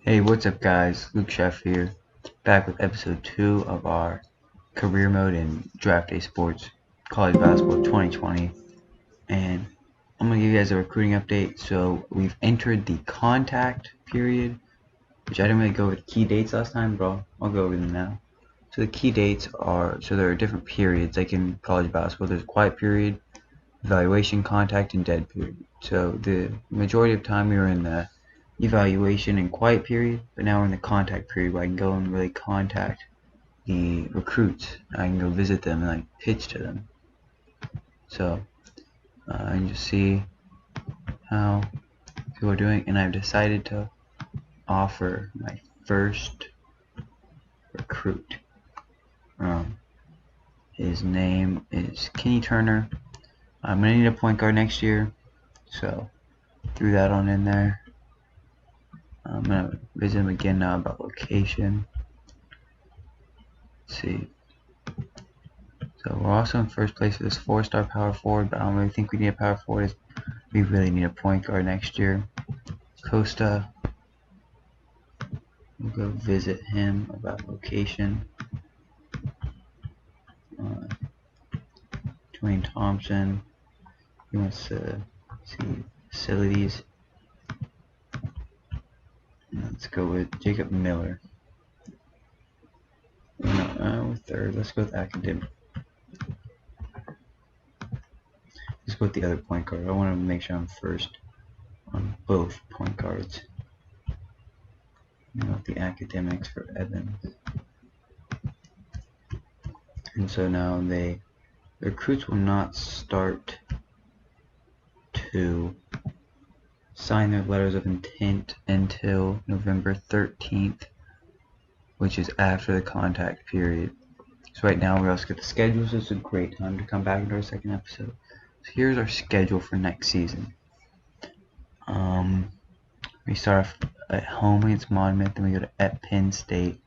Hey, what's up guys? Luke Chef here, back with episode 2 of our career mode in Draft Day Sports College Basketball 2020. And I'm going to give you guys a recruiting update. So we've entered the contact period, which I didn't really go over the key dates last time, but I'll go over them now. So the key dates are, so there are different periods, like in college basketball. There's quiet period, evaluation, contact, and dead period. So the majority of time we were in the evaluation and quiet period, but now we're in the contact period where I can go and really contact the recruits. I can go visit them and like pitch to them. So I can just see how people are doing, and I've decided to offer my first recruit. His name is Kenny Turner. I'm gonna need a point guard next year, so threw that on in there. I'm gonna visit him again now about location. Let's see. So we're also in first place for this 4-star power forward, but I don't really think we need a power forward. We really need a point guard next year. Costa. We'll go visit him about location. Dwayne Thompson. He wants to see facilities. Let's go with Jacob Miller. No, third. Let's go with academic. Let's go with the other point guard. I want to make sure I'm first on both point guards. With the academics for Evans. And so now the recruits will not start to sign their letters of intent until November 13th, which is after the contact period. So right now we also get the schedule, so it's a great time to come back into our second episode. So here's our schedule for next season. We start off at home against Monmouth, then we go to Penn State,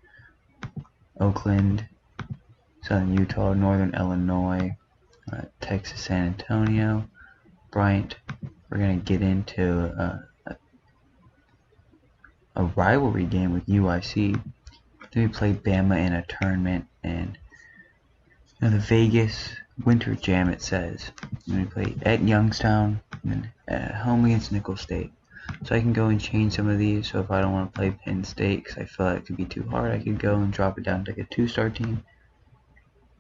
Oakland, Southern Utah, Northern Illinois, Texas San Antonio, Bryant. We're going to get into a rivalry game with UIC. Then we play Bama in a tournament, and the Vegas Winter Jam, it says. Then we play at Youngstown, and then at home against Nicholls State. So I can go and change some of these. So if I don't want to play Penn State because I feel like it could be too hard, I could go and drop it down to like a 2-star team,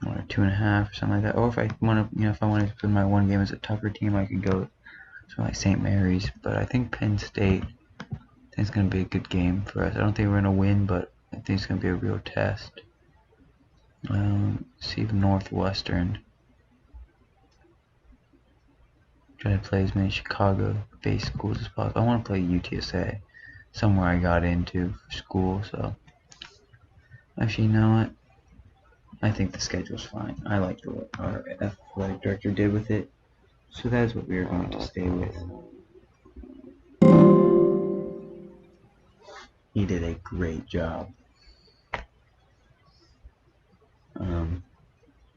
or a 2.5 or something like that. Or if I want to, if I want to put my one game as a tougher team, I could go to like St. Mary's. But I think Penn State, it's going to be a good game for us. I don't think we're going to win, but I think it's going to be a real test. See if Northwestern. Try to play as many Chicago-based schools as possible. I want to play UTSA, somewhere I got into for school. So actually, you know what? I think the schedule's fine. I like what our athletic director did with it, so that is what we are going to stay with. He did a great job.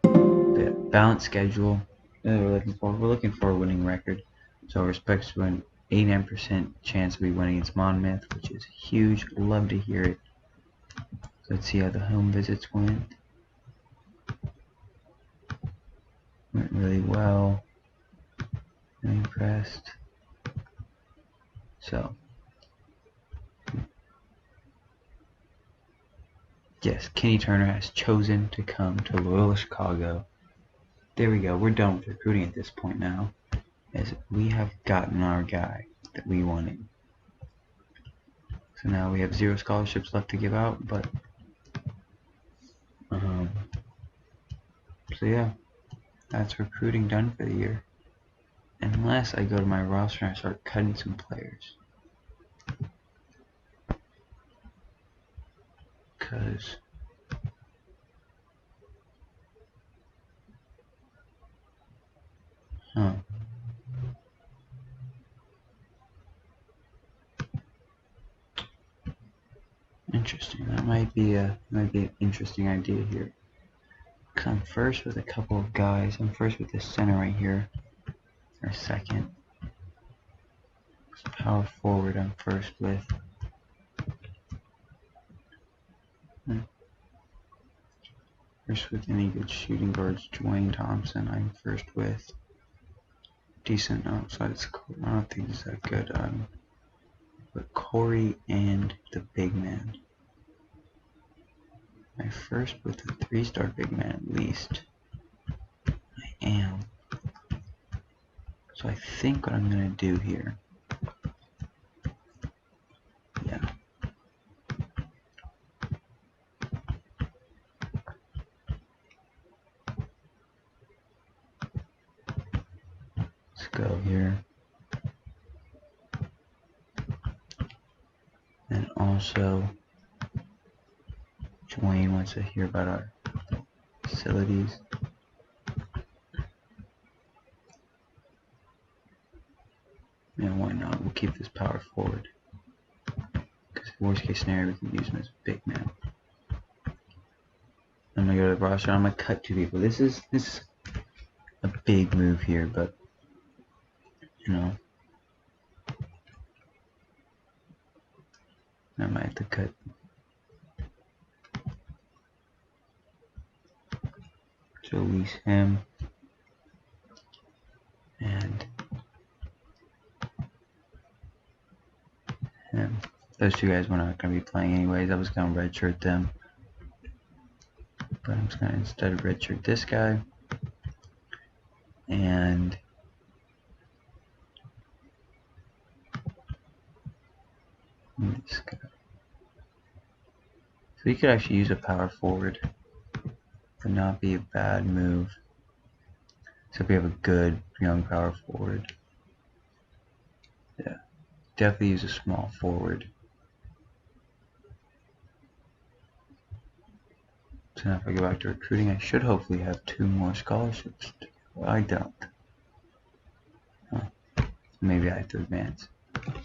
The balanced schedule that we're looking for. We're looking for a winning record. So we're expected to win 89% chance of we winning against Monmouth, which is huge. Love to hear it. So let's see how the home visits went. Went really well. I'm impressed. So yes, Kenny Turner has chosen to come to Loyola Chicago. There we go. We're done with recruiting at this point now, as we have gotten our guy that we wanted. So now we have 0 scholarships left to give out, but so yeah, that's recruiting done for the year. Unless I go to my roster and I start cutting some players. Because interesting. That might be an interesting idea here. Cause I'm first with a couple of guys. I'm first with this center right here. Or second. Power forward I'm first with. First with any good shooting guards, Dwayne Thompson. I'm first with decent outside score. I don't think he's that good. But Corey and the big man. My first with a 3-star big man at least. I am. So I think what I'm gonna do here. Yeah. Let's go here. And also, Dwayne wants to hear about our facilities. And why not? We'll keep this power forward. Because worst case scenario, we can use him as a big man. I'm gonna go to the roster. I'm gonna cut 2 people. This is a big move here, but you know, I might have to cut. So release him and him. Those 2 guys were not gonna be playing anyways. I was gonna redshirt them, but I'm just gonna instead redshirt this guy and this guy. So we could actually use a power forward. Would not be a bad move. So we have a good young power forward. Yeah, definitely use a small forward. So now if I go back to recruiting, I should hopefully have 2 more scholarships. Well, I don't. Huh. Maybe I have to advance.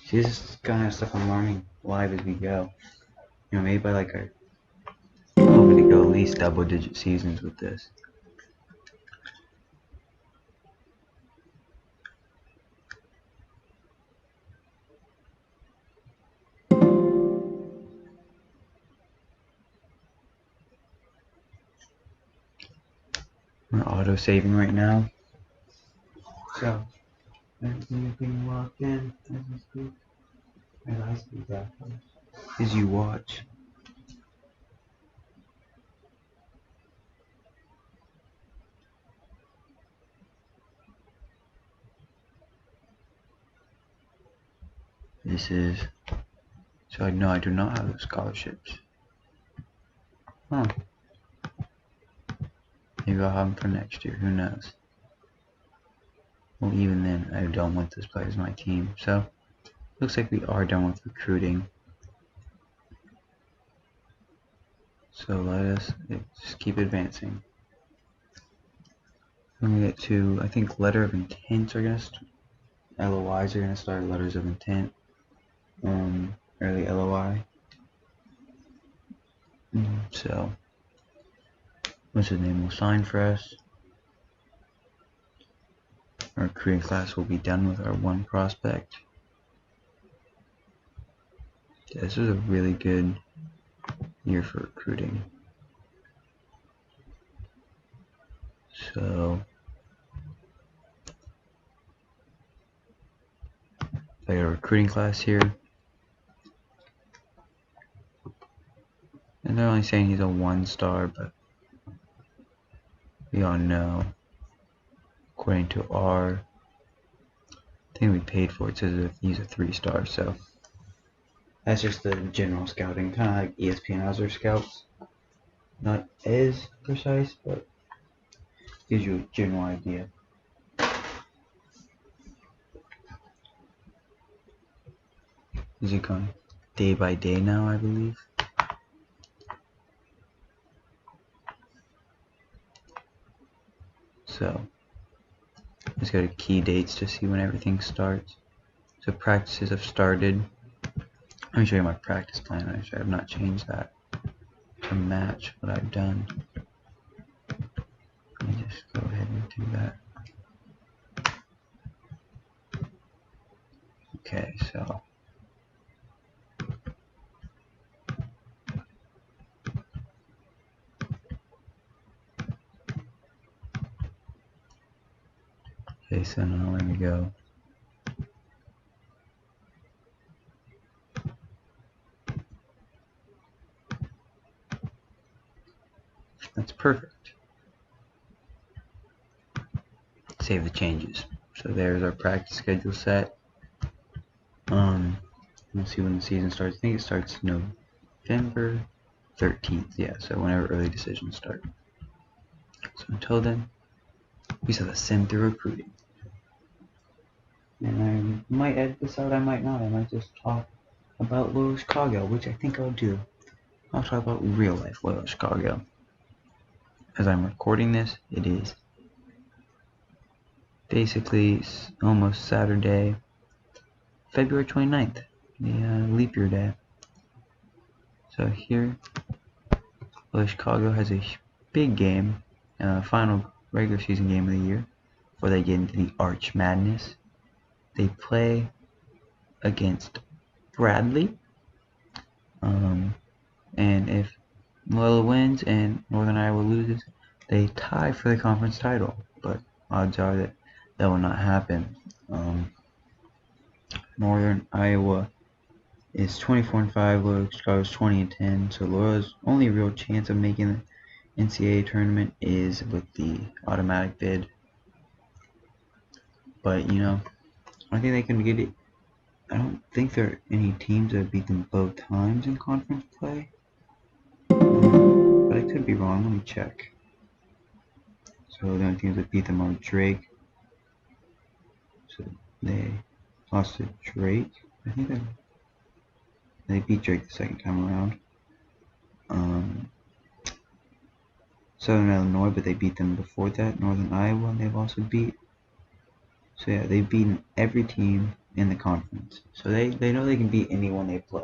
See, this is kind of stuff I'm learning live as we go. You know, maybe by like I'm hoping to go at least double-digit seasons with this. We're auto-saving right now. So, everything being locked in as we speak. And I speak that as you watch. This is, so I know I do not have the scholarships. Huh. Maybe I'll have them for next year, who knows. Well, even then, I don't want this player as my team. So, looks like we are done with recruiting. So let us just keep advancing. When we get to, I think letter of intents are going to LOIs are going to start, letters of intent. Early LOI. So, what's his name will sign for us. Our recruiting class will be done with our 1 prospect. Yeah, this was a really good year for recruiting. So, I got a recruiting class here. And they're only saying he's a 1-star, but we all know, according to our thing we paid for, it says that he's a 3-star, so that's just the general scouting, kind of like ESPN has their scouts. Not as precise, but gives you a general idea. Is it going day by day now, I believe? So, let's go to key dates to see when everything starts. So practices have started. Let me show you my practice plan. Actually, I have not changed that to match what I've done. Let me just go ahead and do that. Okay, so Okay, so now let me go. That's perfect. Save the changes. So there's our practice schedule set. We'll see when the season starts. I think it starts November 13th. Yeah, so whenever early decisions start. So until then, we saw the sim through recruiting. And I might edit this out, I might not. I might just talk about Loyola Chicago, which I think I'll do. I'll talk about real life Loyola Chicago. As I'm recording this, it is basically almost Saturday, February 29th, the leap year day. So here, Loyola Chicago has a big game, final regular season game of the year, before they get into the Arch Madness. They play against Bradley, and if Loyola wins and Northern Iowa loses, they tie for the conference title. But odds are that that will not happen. Northern Iowa is 24-5. Loyola Chicago is 20-10. So Loyola's only real chance of making the NCAA tournament is with the automatic bid. But you know, I think they can get it. I don't think there are any teams that beat them both times in conference play. But I could be wrong. Let me check. So the only teams that beat them are Drake. So they lost to Drake. I think they beat Drake the second time around. Southern Illinois, but they beat them before that. Northern Iowa, and they've also beat. So yeah, they've beaten every team in the conference. So they know they can beat anyone they play.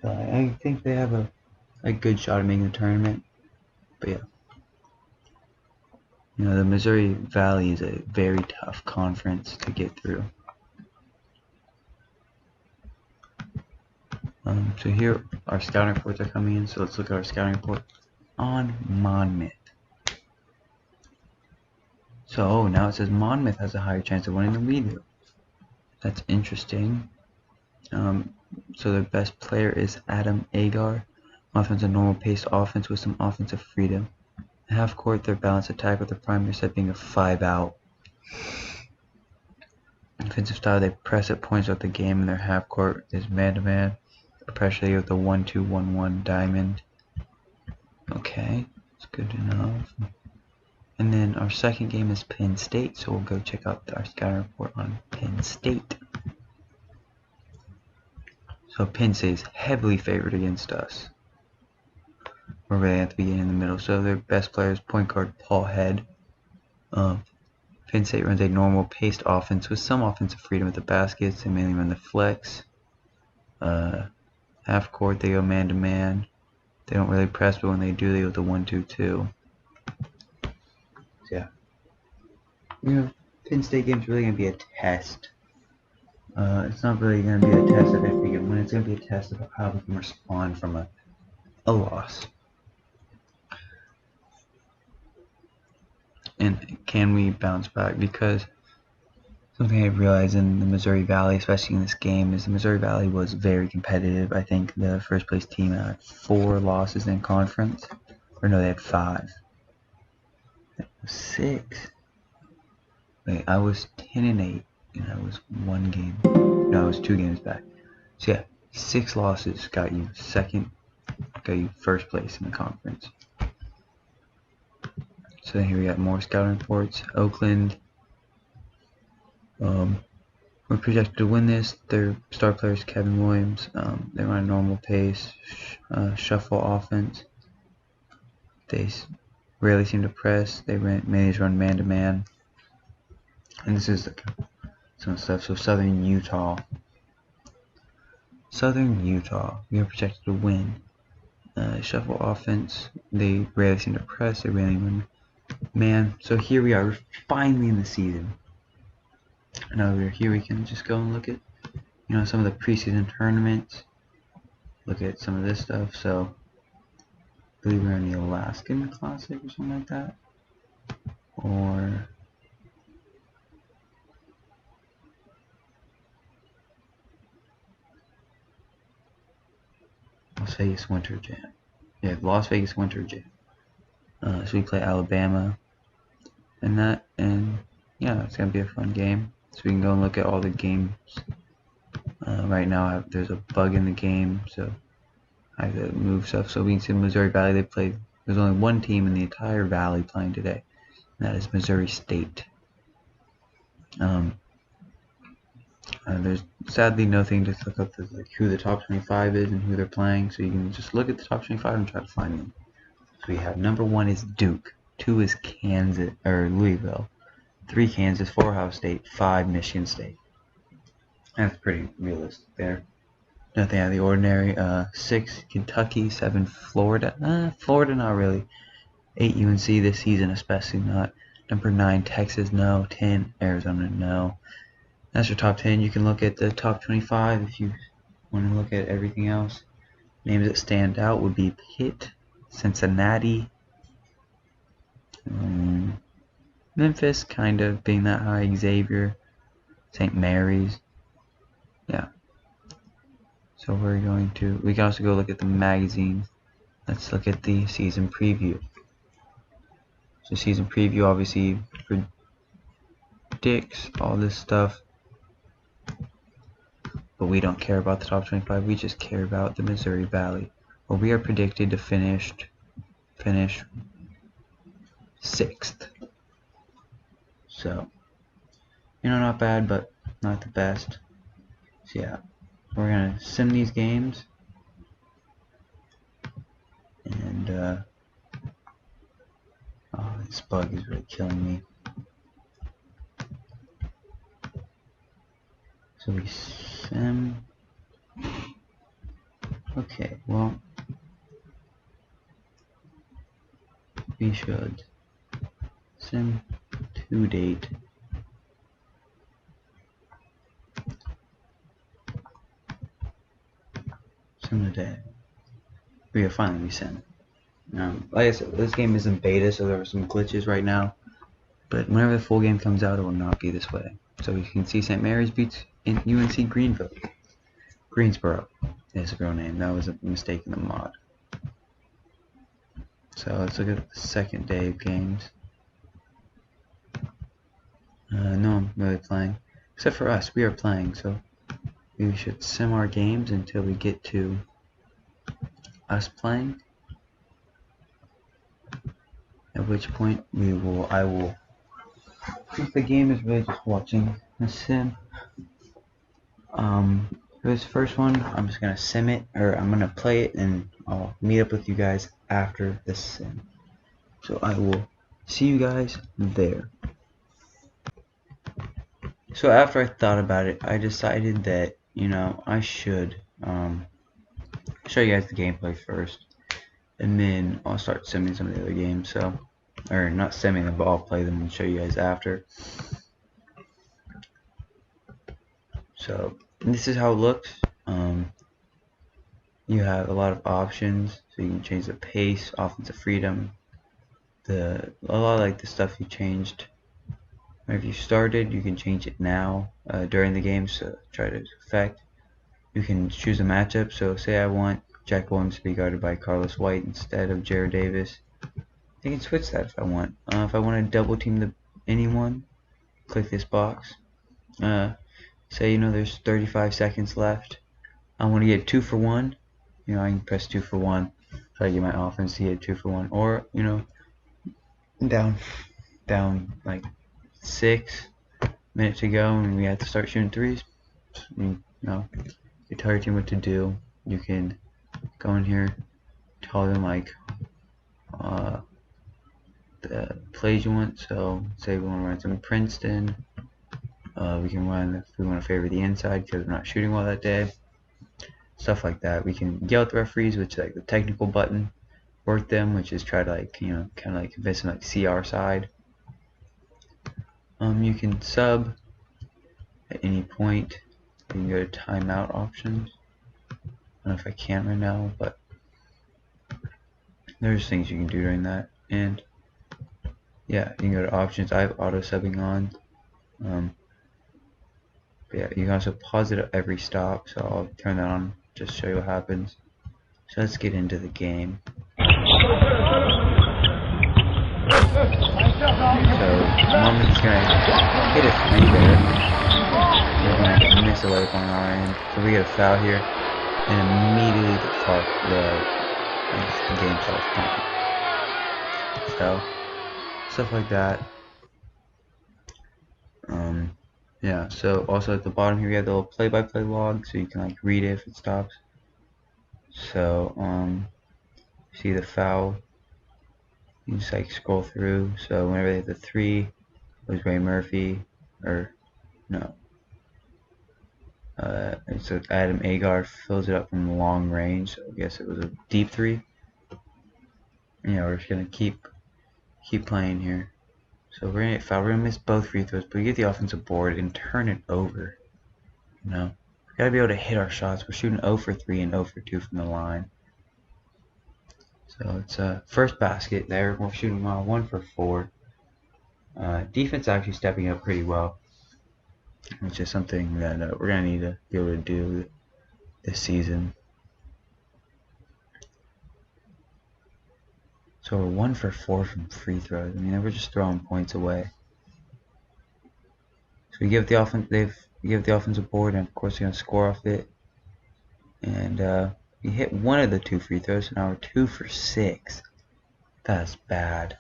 So I think they have a good shot at making the tournament. But yeah. You know, the Missouri Valley is a very tough conference to get through. So here our scouting reports are coming in. So let's look at our scouting report on Monmouth. So now it says Monmouth has a higher chance of winning than we do. That's interesting. So their best player is Adam Agar. Offense, a normal paced offense with some offensive freedom. Half court, their balanced attack with their primary set being a 5-out. Defensive style, they press at points throughout the game, and their half court is man-to-man, especially with the 1-2-1-1 diamond. Okay, it's good to know. And then our second game is Penn State, so we'll go check out our scouting report on Penn State. So Penn State is heavily favored against us. We're really at the beginning in the middle. So their best player is point guard Paul Head. Penn State runs a normal paced offense with some offensive freedom at the baskets. They mainly run the flex. Half court, they go man to man. They don't really press, but when they do, they go with the 1-2-2. So yeah. You know, Penn State game's really gonna be a test. It's not really gonna be a test of if we can win. It's gonna be a test of how we can respond from a loss. And can we bounce back? Because something I realized in the Missouri Valley, especially in this game, is the Missouri Valley was very competitive. I think the first place team had 4 losses in conference. Or no, they had 5. 6. Wait, I was 10-8, and I was 1 game. No, I was 2 games back. So yeah, 6 losses got you first place in the conference. So here we got more scouting reports. Oakland, we're projected to win this. Their star player is Kevin Williams. They run a normal pace, shuffle offense. They rarely seem to press. They mainly run man-to-man. And this is some stuff. So Southern Utah, we are projected to win. Shuffle offense. They rarely seem to press. They rarely run man. So here we are. We're finally in the season. And over here we can just go and look at, you know, some of the preseason tournaments. Look at some of this stuff. So I believe we're in the Alaskan Classic or something like that. Or Las Vegas Winter Jam. Yeah, Las Vegas Winter Jam. So we play Alabama and that, and yeah, it's gonna be a fun game. So we can go and look at all the games. Right now, there's a bug in the game, so I have to move stuff. So we can see Missouri Valley. They play. There's only one team in the entire valley playing today, and that is Missouri State. There's sadly nothing to look up like who the top 25 is and who they're playing, so you can just look at the top 25 and try to find them. So we have number 1 is Duke, 2 is Kansas or Louisville, 3 Kansas, 4 Ohio State, 5 Michigan State. That's pretty realistic there. Nothing out of the ordinary. 6 Kentucky, 7 Florida. Florida not really. 8 UNC this season, especially not. Number 9 Texas, no. 10 Arizona, no. That's your top 10. You can look at the top 25 if you want to look at everything else. Names that stand out would be Pitt, Cincinnati, Memphis, kind of being that high, Xavier, St. Mary's. Yeah. So we can also go look at the magazine. Let's look at the season preview. So season preview obviously predicts all this stuff. But we don't care about the top 25, we just care about the Missouri Valley, where we are predicted to finish 6th. So, not bad, but not the best. So yeah, we're gonna sim these games, and oh, this bug is really killing me. So we sim. Okay, well, we should sim to date. Sim today. We are finally sim. Like I said, this game isn't beta, so there are some glitches right now. But whenever the full game comes out, it will not be this way. So you can see St. Mary's beats in UNC Greensboro is the real name. That was a mistake in the mod. So let's look at the second day of games. No one really playing, except for us. We are playing, so we should sim our games until we get to us playing. At which point I will. Since the game is really just watching a sim. For this first one, I'm just gonna sim it, or I'm gonna play it, and I'll meet up with you guys after the sim. So I will see you guys there. So after I thought about it, I decided that I should show you guys the gameplay first, and then I'll start simming some of the other games. So, or not simming them, but I'll play them and show you guys after. So this is how it looks. You have a lot of options, so you can change the pace, offensive freedom, a lot of like the stuff you changed. If you started, you can change it now during the game, so try to affect. You can choose a matchup, so say I want Jack Williams to be guarded by Carlos White instead of Jared Davis. I can switch that if I want. If I want to double team anyone, click this box. Say there's 35 seconds left. I want to get 2 for 1. I can press 2 for 1. Try to get my offense to get 2 for 1. Or down like 6 minutes to go, and we have to start shooting threes. You tell your team what to do. You can go in here, tell them like the plays you want. So say we want to run some Princeton. We can run if we want to favor the inside because we're not shooting well that day. Stuff like that. We can yell at the referees, which is like the technical button. Work them, which is try to like kind of like convince them like see our side. You can sub at any point. You can go to timeout options. I don't know if I can right now, but there's things you can do during that. And yeah, you can go to options. I have auto subbing on. But yeah, you can also pause it at every stop, so I'll turn that on just to show you what happens. So let's get into the game. So Norman's gonna hit a 3 there. We're gonna miss a layup on our end. So we get a foul here, and immediately the game starts playing. So stuff like that. Yeah. So also at the bottom here we have the little play-by-play log, so you can like read it if it stops. So see the foul. You just like scroll through. So whenever they hit the 3, it was Ray Murphy, or no. So Adam Agar fills it up from long range. So I guess it was a deep 3. Yeah, we're just gonna keep playing here. So we're gonna get fouled. We're gonna miss both free throws, but we get the offensive board and turn it over. You know, we gotta be able to hit our shots. We're shooting 0 for 3 and 0 for 2 from the line. So it's first basket there. We're shooting 1 for 4. Defense actually stepping up pretty well, which is something that we're gonna need to be able to do this season. So we're 1 for 4 from free throws. I mean, we're just throwing points away. So we give the offensive board, and of course they're gonna score off it. And we hit one of the 2 free throws, so now we're 2 for 6. That's bad.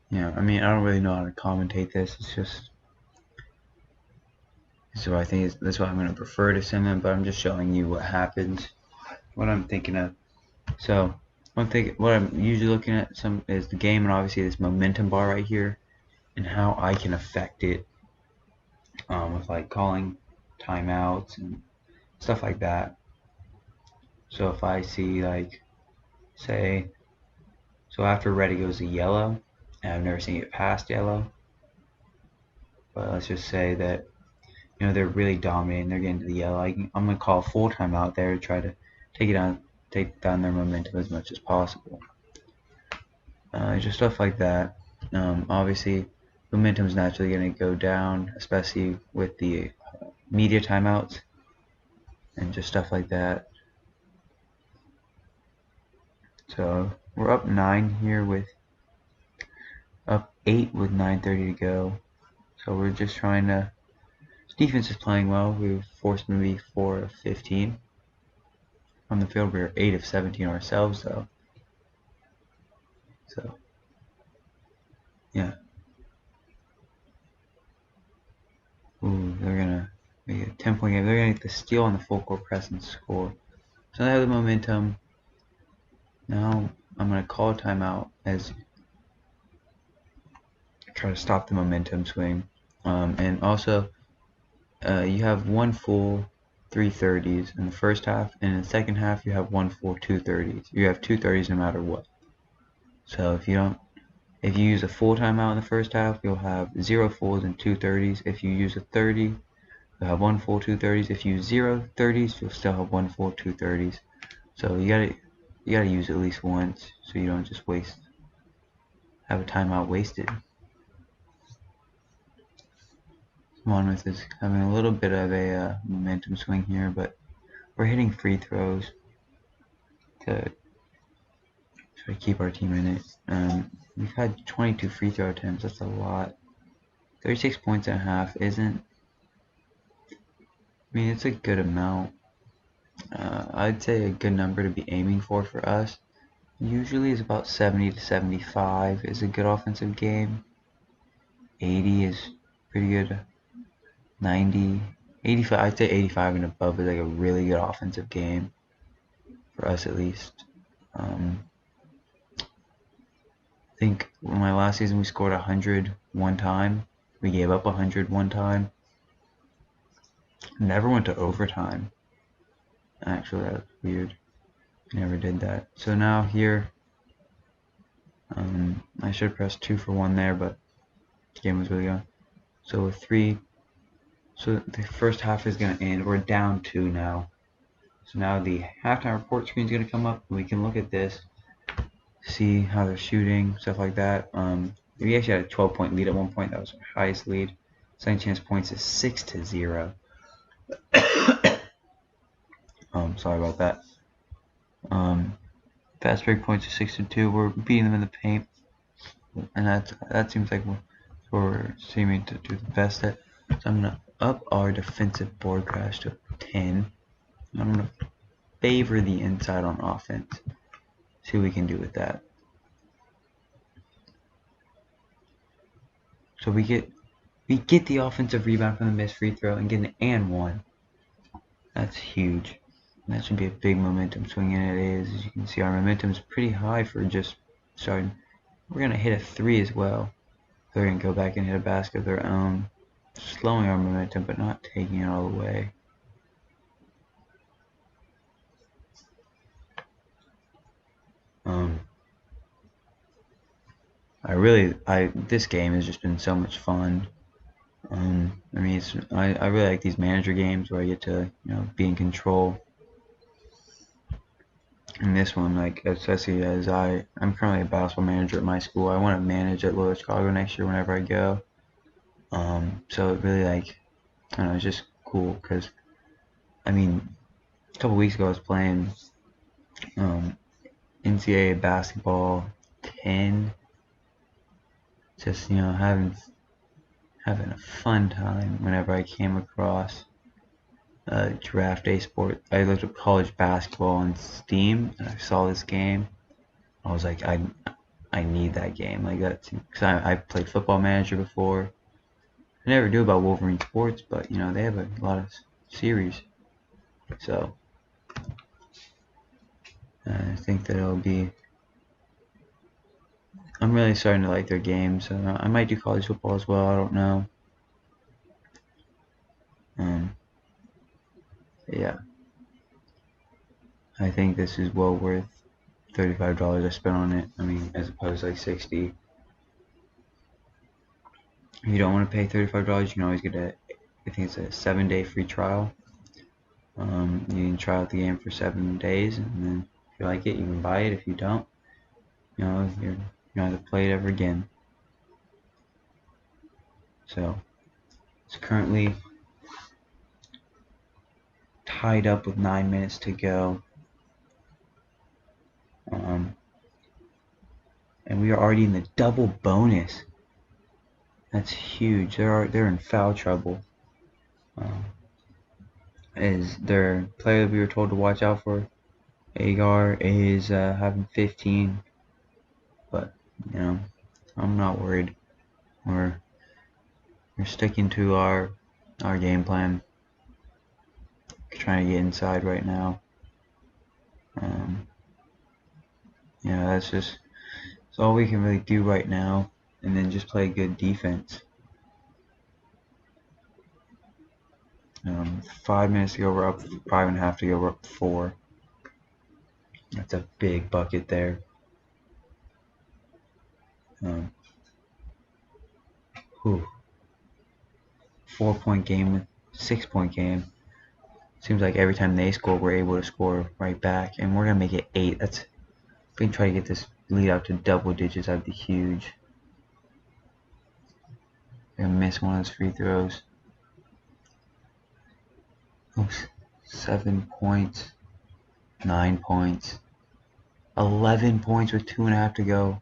Yeah, I mean, I don't really know how to commentate this. It's just, so I think that's why I'm gonna prefer to send them, but I'm just showing you what happens, what I'm thinking of. So what I'm usually looking at is the game, and obviously this momentum bar right here, and how I can affect it with like calling timeouts and stuff like that. So if I see like, say, so after red it goes to yellow, and I've never seen it past yellow, but let's just say that, you know, they're really dominating, they're getting to the yellow, I'm gonna call a full timeout there to try to take down their momentum as much as possible. Just stuff like that. Obviously momentum is naturally going to go down, especially with the media timeouts and just stuff like that. So we're up 9 here, with up 8 with 9:30 to go. So we're just trying to, defense is playing well. We've forced them to be 4 of 15 on the field. We're 8 of 17 ourselves though. So yeah. Ooh, they're gonna make a 10-point game. They're gonna get the steal on the full court press and score. So they have the momentum. Now I'm gonna call a timeout as try to stop the momentum swing. And also, you have 1 full 3:30s in the first half, and in the second half you have 1 full 2:30s. You have 2:30s no matter what. So if you use a full timeout in the first half, you'll have 0 fulls and 2:30s. If you use a 30, you'll have 1 full 2:30s. If you use 0 30s, you'll still have 1 full 2:30s. So you gotta use at least once, so you don't just have a timeout wasted. Monmouth is having a little bit of a momentum swing here, but we're hitting free throws to try to keep our team in it. We've had 22 free throw attempts. That's a lot. 36 points and a half isn't, I mean, it's a good amount. I'd say a good number to be aiming for us usually is about 70 to 75 is a good offensive game. 80 is pretty good. 90, 85, I'd say 85 and above is like a really good offensive game for us, at least. I think in my last season we scored 100 one time. We gave up 100 one time. Never went to overtime. Actually, that's weird. Never did that. So now here, I should press 2 for 1 there, but the game was really good. So with 3, so the first half is going to end. We're down 2 now. So now the halftime report screen is going to come up. We can look at this, see how they're shooting, stuff like that. We actually had a 12-point lead at one point. That was our highest lead. Second chance points is 6-0. Sorry about that. Fast break points are 6-2. We're beating them in the paint, and that seems like what we're seeming to do the best at. So I'm gonna up our defensive board crash to 10. I'm gonna favor the inside on offense. See what we can do with that. So we get the offensive rebound from the missed free throw and get an and one. That's huge. And that should be a big momentum swing, and it is. As you can see, our momentum is pretty high for just starting. We're gonna hit a 3 as well. They're gonna go back and hit a basket of their own, slowing our momentum but not taking it all the way. This game has just been so much fun. I mean, I really like these manager games where I get to, be in control. And this one, like, especially as I'm currently a basketball manager at my school. I want to manage at Loyola Chicago next year whenever I go. So it really, like, I don't know, it's just cool because, I mean, a couple weeks ago I was playing NCAA basketball 10, just, having a fun time whenever I came across Draft Day Sport. I looked up college basketball on Steam and I saw this game. I was like, I need that game. Like, that, because I played Football Manager before. I never knew about Wolverine Sports, but they have a lot of series. So I think that it'll be. I'm really starting to like their games. I might do college football as well. I don't know. Yeah. I think this is well worth $35 I spent on it. I mean, as opposed to like 60. If you don't want to pay $35, you can always get I think it's a 7-day free trial. You can try out the game for 7 days, and then if you like it, you can buy it. If you don't, you're not to play it ever again. So it's currently tied up with 9 minutes to go. And we are already in the double bonus. That's huge. They're in foul trouble. Is their player that we were told to watch out for, Agar, is having 15, but I'm not worried. We're sticking to our game plan. Trying to get inside right now. That's all we can really do right now, and then just play good defense. 5 minutes to go, we're up 5.5 to go, we're up 4. That's a big bucket there. 4-point game with 6-point game. Seems like every time they score, we're able to score right back, and we're gonna make it 8. If we can try to get this lead out to double digits, that'd be huge. We're gonna miss one of those free throws. 7 points, 9 points, 11 points with 2.5 to go.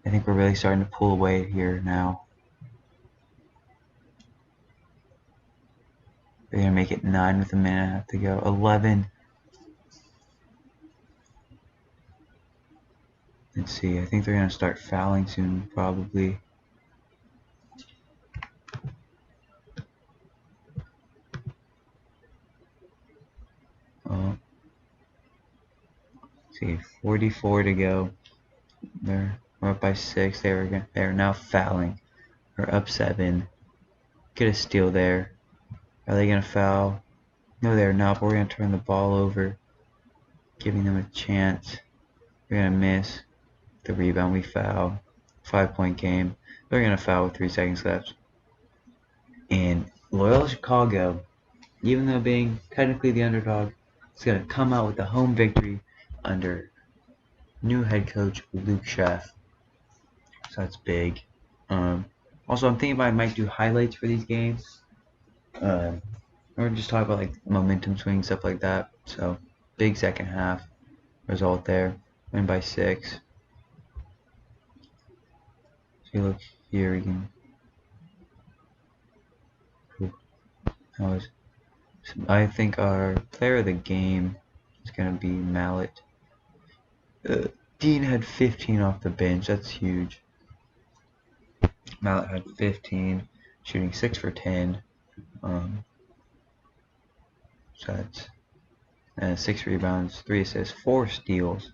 I think we're really starting to pull away here now. They're gonna make it 9 with 1.5 to go. 11. Let's see. I think they're gonna start fouling soon, probably. See, 44 to go. We're up by 6. They're now fouling. We're up 7. Get a steal there. Are they gonna foul? No, they're not. But we're gonna turn the ball over, giving them a chance. We're gonna miss the rebound. We foul. 5-point game. They're gonna foul with 3 seconds left. And Loyola Chicago, even though being technically the underdog, is gonna come out with a home victory under new head coach Luke Sheff. So that's big. Also, I'm thinking about I might do highlights for these games. Or just talk about like momentum swing, stuff like that. So, big second half result there. Win by 6. So you look here, we can. I think our player of the game is gonna be Mallet. Dean had 15 off the bench. That's huge. Mallet had 15, shooting 6 for 10. So that's 6 rebounds, 3 assists, 4 steals.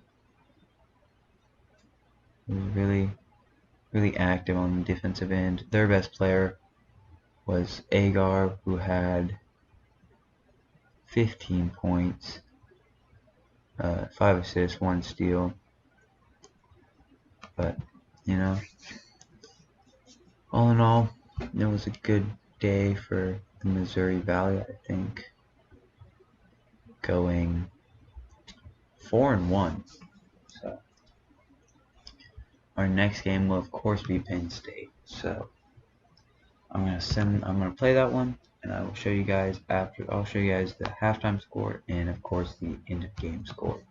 He was really active on the defensive end. Their best player was Agar, who had 15 points, 5 assists, 1 steal. But, you know, all in all, it was a good day for the Missouri Valley, I think. Going 4-1. So our next game will of course be Penn State. So I'm gonna play that one, and I will show you guys after. I'll show you guys the halftime score and of course the end of game score.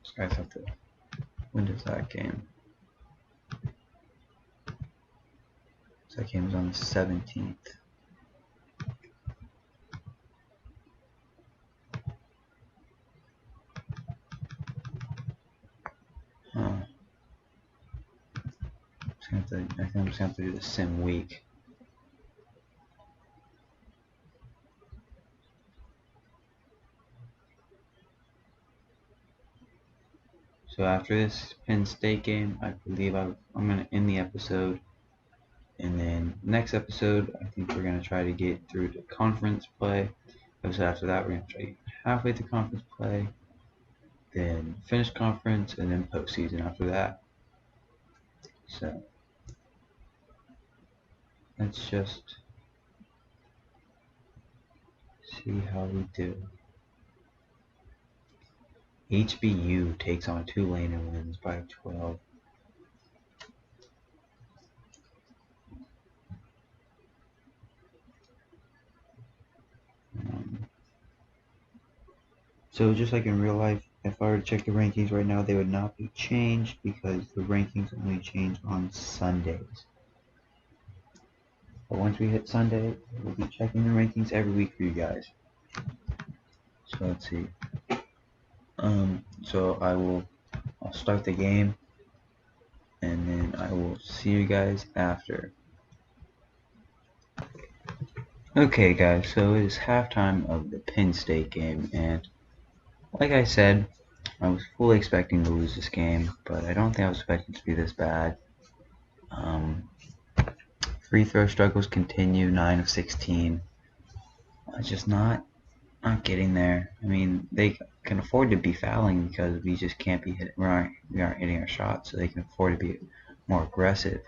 So guys have to. When does that game? So that game is on the 17th. I think I'm just gonna have to do the sim week. So after this Penn State game, I believe I'm gonna end the episode, and then next episode I think we're gonna try to get through the conference play. Episode after that, we're gonna try to get halfway through conference play, then finish conference, and then postseason after that. So let's just see how we do. HBU takes on Tulane and wins by 12. So just like in real life, if I were to check the rankings right now, they would not be changed because the rankings only change on Sundays. But once we hit Sunday, we'll be checking the rankings every week for you guys. So let's see. So I'll start the game, and then I will see you guys after. Okay guys, so it is halftime of the Penn State game, and like I said, I was fully expecting to lose this game, but I don't think I was expecting it to be this bad. Free throw struggles continue, 9 of 16. It's just not getting there. I mean, they can afford to be fouling because we just can't be hitting. We aren't hitting our shots, so they can afford to be more aggressive.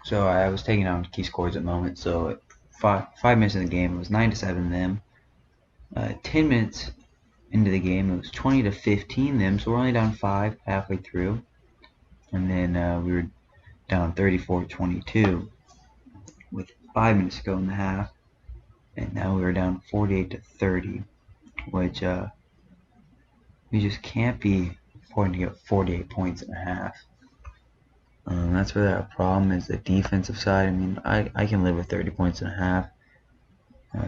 So I was taking down key scores at the moment. So at 5 minutes in the game, it was 9-7 them. 10 minutes into the game, it was 20-15 them. So we're only down 5 halfway through, and then we were down 34-22 with 5 minutes to go in the half, and now we were down 48-30, which we just can't be affording to get 48 points in a half. That's where our problem is, the defensive side. I mean, I can live with 30 points in a half.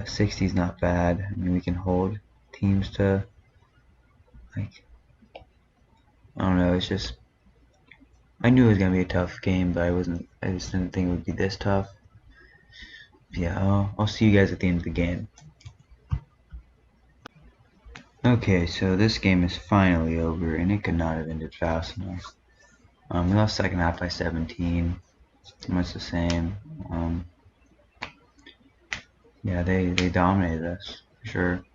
60 is not bad. I mean, we can hold teams to, like, I don't know. It's just, I knew it was gonna be a tough game, but I just didn't think it would be this tough. Yeah, I'll see you guys at the end of the game. Okay, so this game is finally over, and it could not have ended fast enough. We lost second half by 17. Almost the same. Yeah, they dominated us for sure.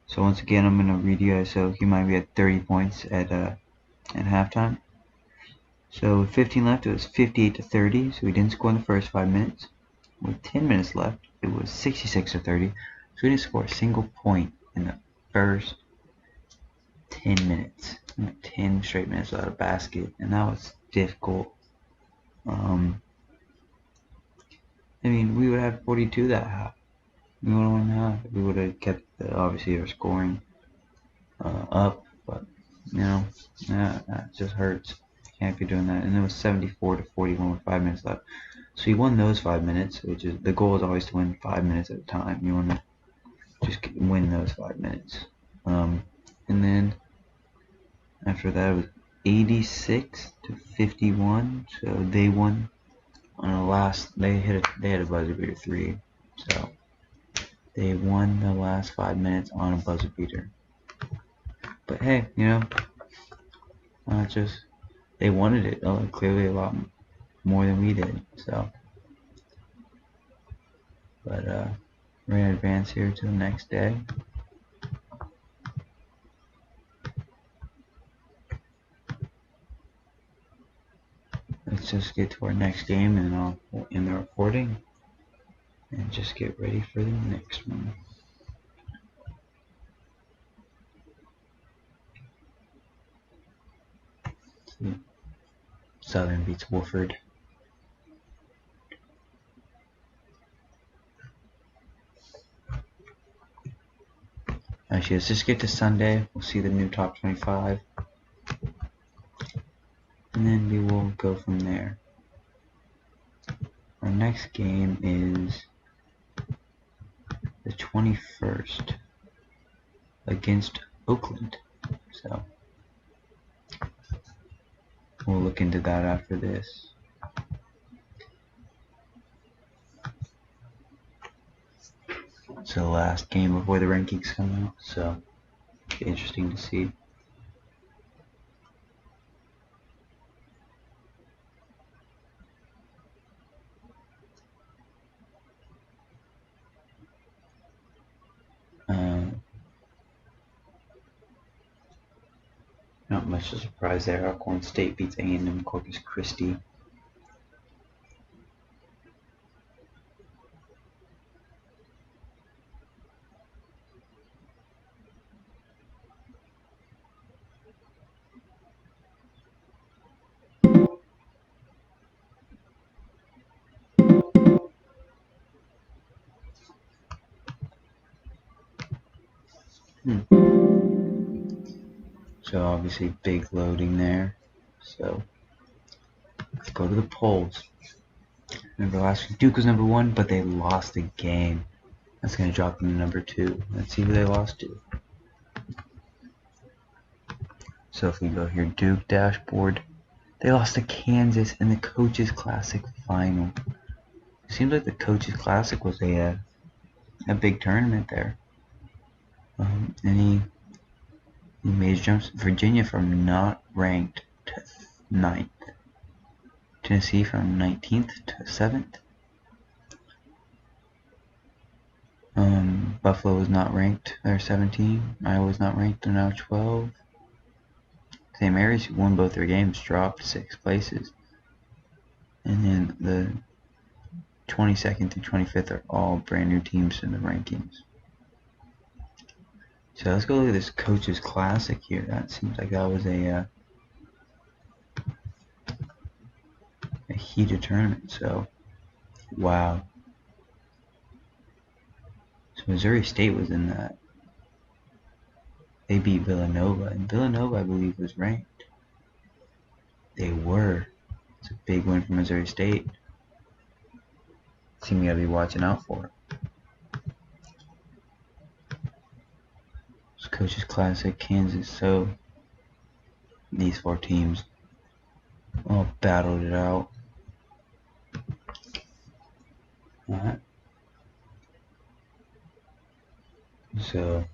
So once again, I'm gonna read you guys. So he might be at 30 points at halftime. So with 15 left, it was 58-30. So we didn't score in the first 5 minutes. With 10 minutes left, it was 66-30. So we didn't score a single point in the first 10 minutes, 10 straight minutes without a basket, and that was difficult. I mean, we would have 42 that half. We would have won half. We would have kept obviously our scoring up, but that just hurts. Can't be doing that. And it was 74 to 41 with 5 minutes left. So you won those 5 minutes, which is the goal is always to win 5 minutes at a time. You want to just win those 5 minutes. And then after that it was 86 to 51. So they won on a last. They had a buzzer beater 3. So they won the last 5 minutes on a buzzer beater. But hey, they wanted it clearly a lot more than we did. So, but we're gonna advance here to the next day. Let's just get to our next game, and I'll end the recording and just get ready for the next one. Southern beats Wofford. Actually, let's just get to Sunday. We'll see the new top 25. And then we will go from there. Our next game is the 21st against Oakland. So we'll look into that after this. It's the last game before the rankings come out, so it'll be interesting to see. Not much of a surprise there. Alcorn State beats A&M Corpus Christi. So obviously big loading there. So let's go to the polls. Remember last week Duke was number 1, but they lost the game. That's going to drop them to number 2. Let's see who they lost to. So if we go here, Duke dashboard, they lost to Kansas in the Coaches Classic final. It seems like the Coaches Classic was a big tournament there. Any major jumps? Virginia from not ranked to 9th. Tennessee from 19th to 7th. Buffalo was not ranked. They're 17. Iowa was not ranked. They're now 12. St. Mary's, who won both their games, dropped 6 places. And then the 22nd through 25th are all brand new teams in the rankings. So let's go look at this Coaches Classic here. That seems like that was a heated tournament. So, wow. So Missouri State was in that. They beat Villanova, and Villanova, I believe, was ranked. They were. It's a big win for Missouri State. Team we gotta be watching out for. It's Coaches Classic, Kansas. So these 4 teams all battled it out. Alright. So,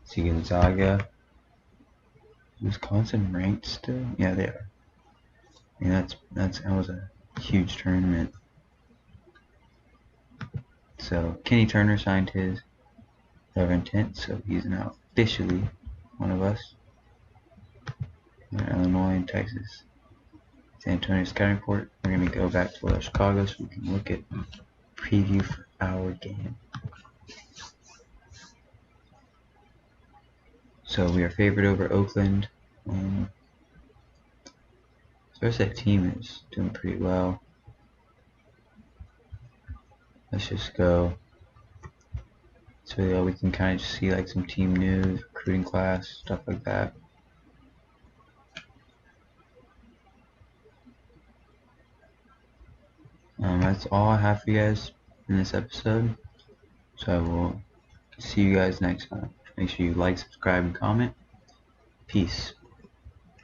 see Gonzaga. Wisconsin ranked still? Yeah, they are. And that was a huge tournament. So Kenny Turner signed his letter of intent, so he's now officially one of us. Illinois and Texas. San Antonio scouting report. We're gonna go back to Chicago so we can look at preview for our game. So we are favored over Oakland. The rest of that team is doing pretty well. Let's just go. So we can kind of just see like some team news, recruiting class, stuff like that. That's all I have for you guys in this episode. So I will see you guys next time. Make sure you like, subscribe, and comment. Peace.